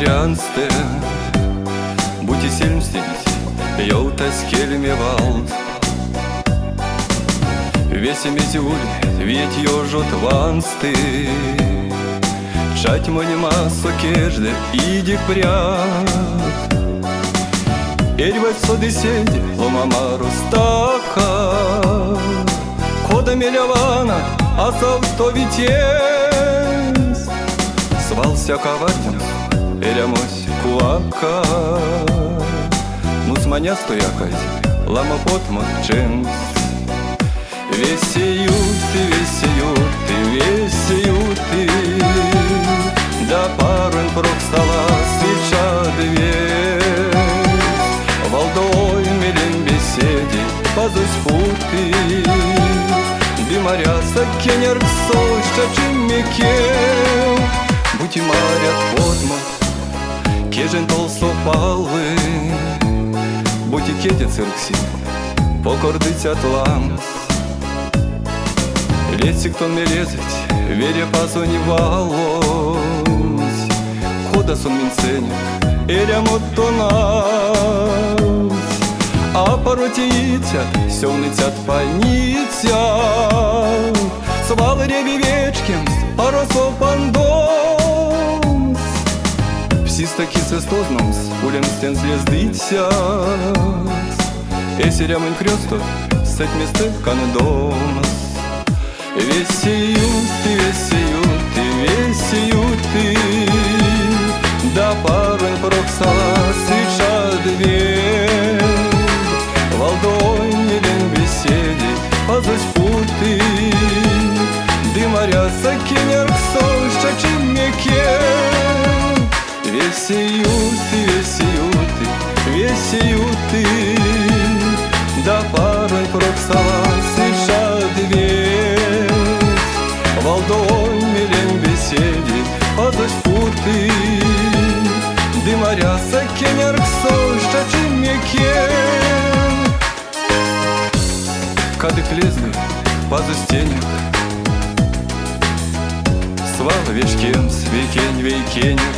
renstă, būti silmstins, jau tas kelmė vald. Весіми зюль, віть йожу твансти, чать мені масо кежде, іді пряд. Ервать соди седі, ломама рустака, кода мелявана, а савто вітєс. Свался каватям, ерямось куака, мусманя стоякать, лама потмот чимс. Весеют, весеют, весеют, да парень прокстала свеча две. Валдой милен беседи, пазусь пути, дымаряса кенерк соща чиммекел. Будь марят подмот, кежен толсо палвы, будь и кети циркси, покордыця тлам. Лесик тон ме лезет, вере пазони валос, кода сон минценек, ерям оттонас. А поротіїться, сьовницят паніця, свали ревівечким, паросо пандос. Всі стаки цестозном, улем стен звездиця, есерям крёсто, сеть месте канедомас. Весеют, весеют, весеют, да парень проксала свеча две. Валдой милен беседи, пазусь пути, дымаряса кенерк соща чиммекел. Весеют, весеют, весеют, да парень проксала свеча две. Валдой милен беседи, пазусь пути, дымаряса кенерк соща чиммекел. Кадык лезли, пазусь тенек, свал вешкем, свекень вейкенек.